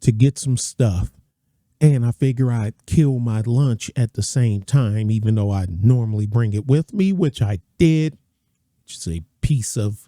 to get some stuff. And I figure I'd kill my lunch at the same time, even though I normally bring it with me, which I did. Just a piece of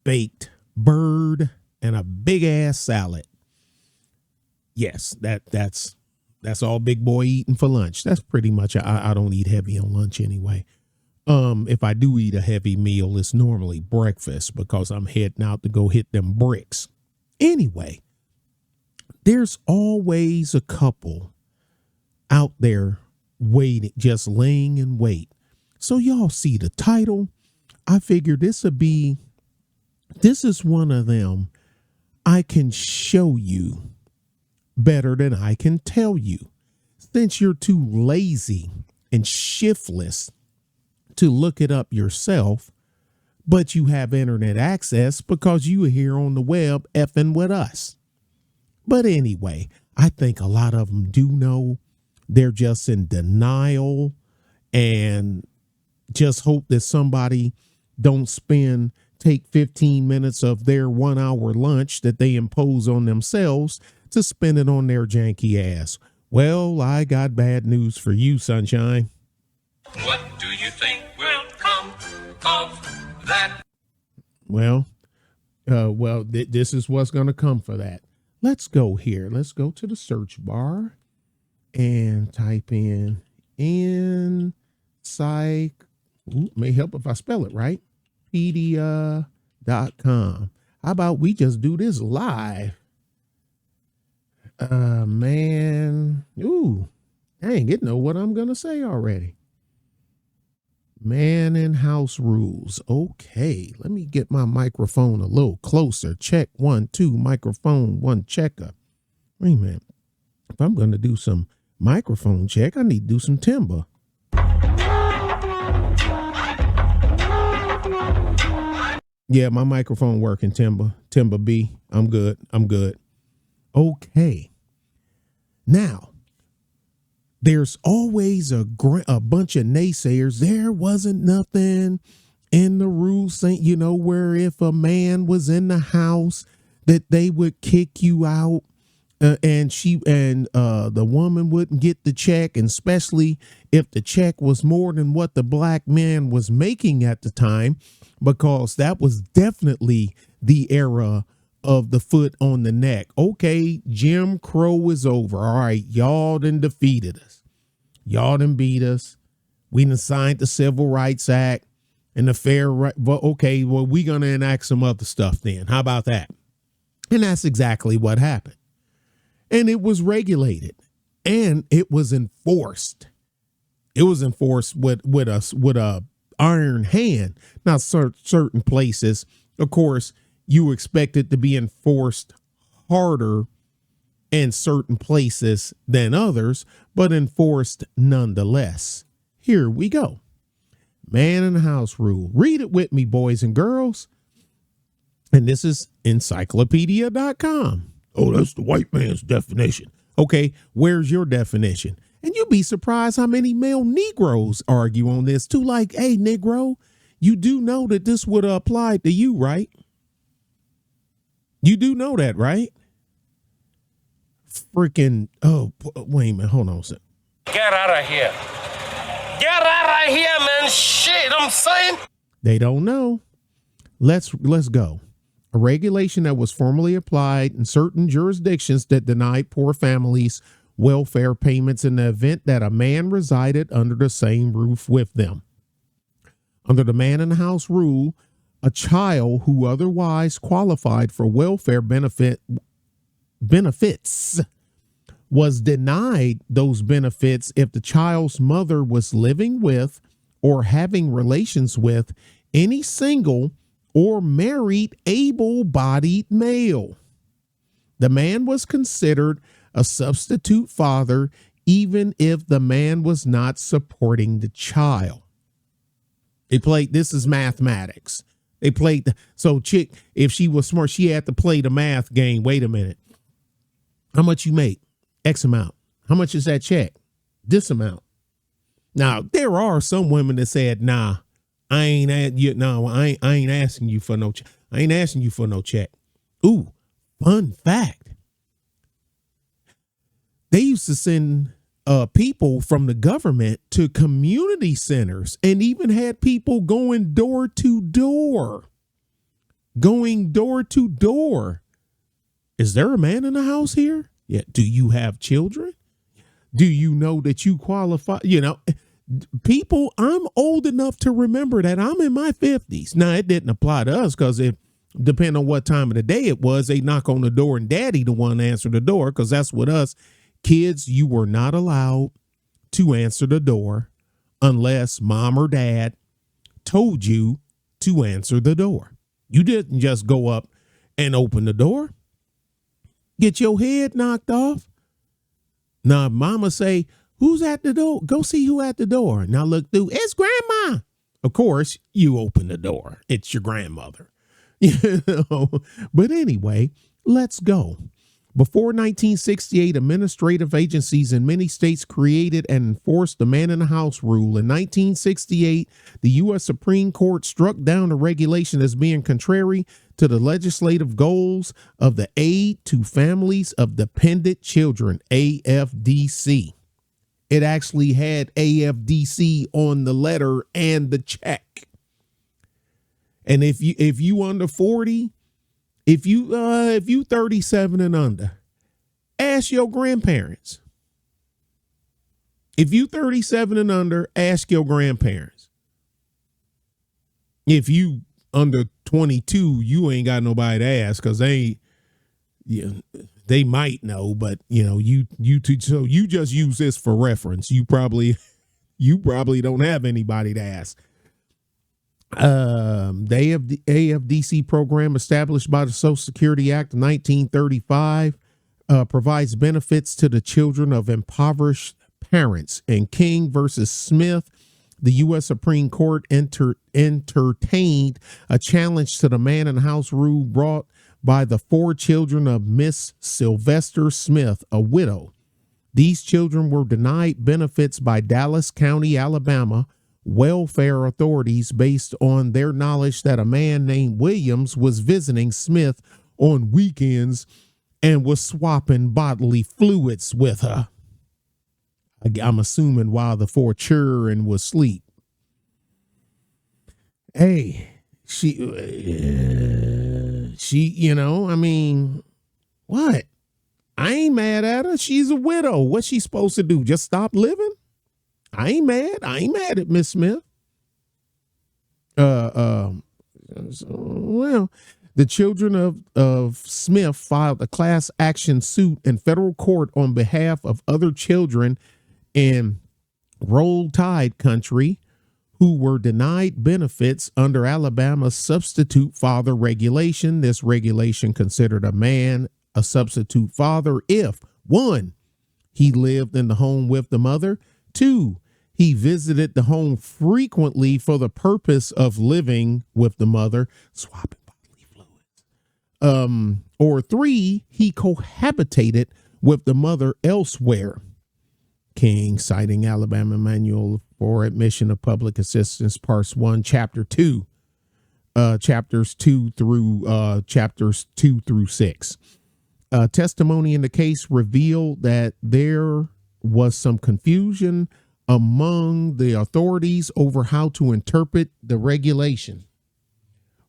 baked bird and a big ass salad. Yes, that's all big boy eating for lunch. That's pretty much, I don't eat heavy on lunch anyway. If I do eat a heavy meal, it's normally breakfast because I'm heading out to go hit them bricks. Anyway, there's always a couple out there waiting, just laying in wait. So y'all see the title. I figured this is one of them. I can show you better than I can tell you. Since you're too lazy and shiftless to look it up yourself, but you have internet access because you are here on the web effing with us. But anyway, I think a lot of them do know. They're just in denial and just hope that somebody don't take 15 minutes of their 1 hour lunch that they impose on themselves to spend it on their janky ass. Well, I got bad news for you, sunshine. What do you think will come of that? Well, this is what's going to come for that. Let's go here. Let's go to the search bar and type in psych. May help if I spell it right. Pedia.com. How about we just do this live? Man. Ooh, dang, it know what I'm going to say already. Man and house rules. Okay, let me get my microphone a little closer. Check 1, 2, microphone 1, checker. Wait a minute. If I'm going to do some microphone check, I need to do some timber. Yeah, my microphone working, timber B. I'm good. Okay. Now, there's always a bunch of naysayers. There wasn't nothing in the rules, where if a man was in the house that they would kick you out, and the woman wouldn't get the check, and especially if the check was more than what the black man was making at the time, because that was definitely the era of the foot on the neck. Okay, Jim Crow is over. All right, y'all done defeated us. Y'all done beat us. We done signed the Civil Rights Act and the Fair Right. Well, okay, well, we're going to enact some other stuff then. How about that? And that's exactly what happened. And it was regulated and it was enforced. It was enforced with a iron hand. Now, certain places, of course, you expect it to be enforced harder in certain places than others, but enforced nonetheless. Here we go. Man in the house rule. Read it with me, boys and girls. And this is encyclopedia.com. Oh, that's the white man's definition. Okay, where's your definition? And you'll be surprised how many male Negroes argue on this too. Like, hey, Negro, you do know that this would apply to you, right? You do know that, right? Freaking, oh, wait a minute, hold on a second. Get out of here. Get out of here, man. Shit, I'm saying. They don't know. Let's go. A regulation that was formerly applied in certain jurisdictions that denied poor families welfare payments in the event that a man resided under the same roof with them. Under the man in the house rule, a child who otherwise qualified for welfare benefits was denied those benefits if the child's mother was living with or having relations with any single or married able-bodied male. The man was considered a substitute father even if the man was not supporting the child. This is mathematics. So chick, if she was smart, she had to play the math game. Wait a minute. How much you make? X amount. How much is that check? This amount. Now, there are some women that said, nah, I ain't asking you for no check. I ain't asking you for no check. Ooh, fun fact. They used to send people from the government to community centers and even had people going door to door. Going door to door. Is there a man in the house here? Yeah. Do you have children? Do you know that you qualify? You know, people, I'm old enough to remember that I'm in my 50s. Now, it didn't apply to us because if, depending on what time of the day it was, they knock on the door and daddy the one to answer the door, because that's what us kids, you were not allowed to answer the door unless mom or dad told you to answer the door. You didn't just go up and open the door, get your head knocked off. Now, mama say, who's at the door? Go see who at the door. Now look through, it's grandma. Of course, you open the door. It's your grandmother. You know? But anyway, let's go. Before 1968, administrative agencies in many states created and enforced the man in the house rule. In 1968, the U.S. Supreme Court struck down the regulation as being contrary to the legislative goals of the Aid to Families of Dependent Children, AFDC. It actually had AFDC on the letter and the check. And if you under 40, if you 37 and under, ask your grandparents. If you 37 and under, ask your grandparents. If you under 22, you ain't got nobody to ask, because they might know, but you so you just use this for reference. You probably don't have anybody to ask. The AFDC program, established by the Social Security Act of 1935, provides benefits to the children of impoverished parents. In King versus Smith, the U.S. Supreme Court entertained a challenge to the man in the house rule brought by the 4 children of Miss Sylvester Smith, a widow. These children were denied benefits by Dallas County, Alabama, welfare authorities based on their knowledge that a man named Williams was visiting Smith on weekends and was swapping bodily fluids with her. I'm assuming while the 4 children was asleep. Hey, she, I mean, what? I ain't mad at her. She's a widow. What's she supposed to do? Just stop living? I ain't mad. I ain't mad at Miss Smith. Well, the children of Smith filed a class action suit in federal court on behalf of other children in Roll Tide country who were denied benefits under Alabama's substitute father regulation. This regulation considered a man a substitute father if 1, he lived in the home with the mother, 2, he visited the home frequently for the purpose of living with the mother, swapping bodily fluids, or 3, he cohabitated with the mother elsewhere. King, citing Alabama Manual for Admission of Public Assistance, Parts 1, Chapter 2, chapters 2 through 6. Testimony in the case revealed that there was some confusion among the authorities over how to interpret the regulation.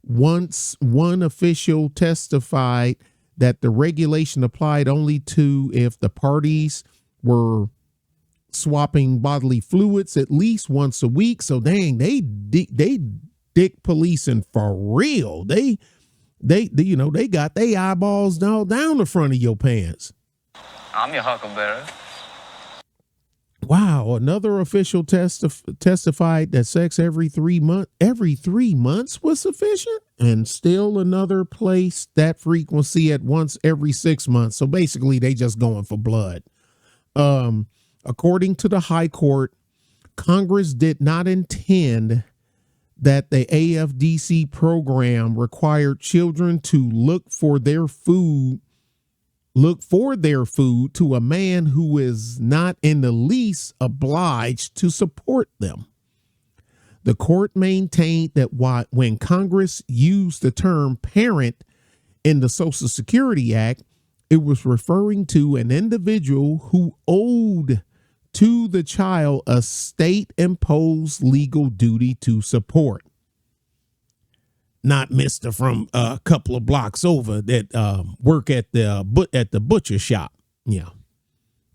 Once one official testified that the regulation applied only to if the parties were swapping bodily fluids at least once a week. So dang, they dick policing for real. They got their eyeballs down the front of your pants. I'm your huckleberry. Wow. Another official testified that sex every 3 months was sufficient, and still another placed that frequency at once every 6 months. So basically they just going for blood. According to the High Court, Congress did not intend that the AFDC program required children to look for their food to a man who is not in the least obliged to support them. The court maintained that when Congress used the term parent in the Social Security Act, It was referring to an individual who owed to the child a state-imposed legal duty to support. Not Mister from a couple of blocks over that work at the butcher shop, yeah,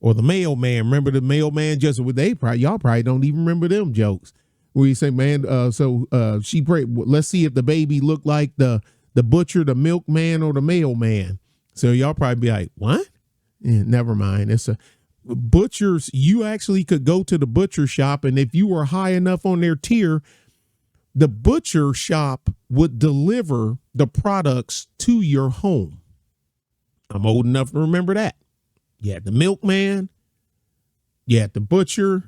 or the mailman. Remember the mailman? Y'all probably don't even remember them jokes where you say, "Man, she pray. Let's see if the baby looked like the butcher, the milkman, or the mailman." So y'all probably be like, "What?" Yeah, never mind. It's a butchers. You actually could go to the butcher shop, and if you were high enough on their tier, the butcher shop would deliver the products to your home. I'm old enough to remember that. You had the milkman, you had the butcher.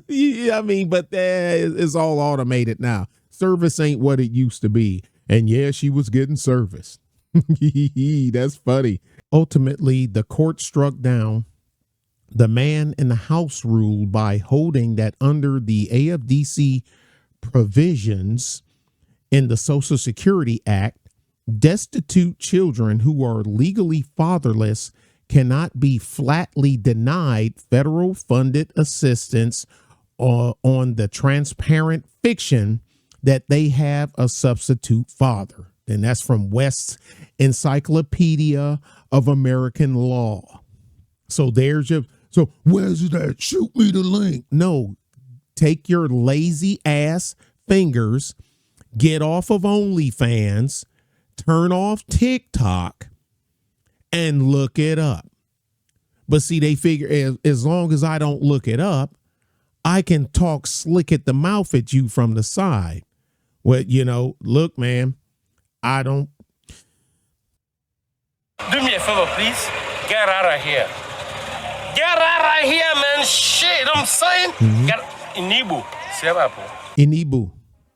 Yeah, I mean, but it's all automated now. Service ain't what it used to be. And yeah, she was getting service. That's funny. Ultimately, the court struck down the man in the house rule by holding that under the AFDC provisions in the Social Security Act, destitute children who are legally fatherless cannot be flatly denied federal funded assistance on the transparent fiction that they have a substitute father. And that's from West's Encyclopedia of American Law. So where's that? Shoot me the link. No. Take your lazy ass fingers, get off of OnlyFans, turn off TikTok, and look it up. But see, they figure as long as I don't look it up, I can talk slick at the mouth at you from the side. Well, look, man, I don't. Do me a favor, please. Get out of here. Get out of here, man. Shit, I'm saying. Mm-hmm. Inibu, c'est va pour. Inibu,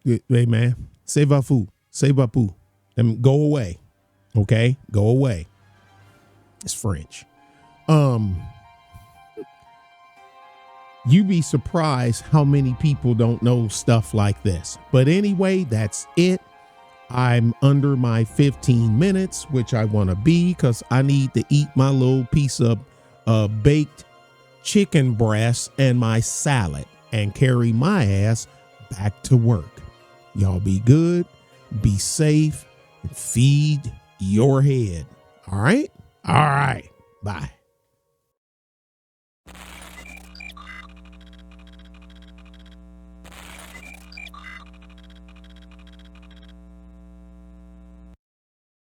hey man, c'est va fou, c'est va pour. Go away, okay? Go away. It's French. You'd be surprised how many people don't know stuff like this. But anyway, that's it. I'm under my 15 minutes, which I want to be because I need to eat my little piece of baked chicken breast and my salad and carry my ass back to work. Y'all be good, be safe, and feed your head. All right? All right. Bye.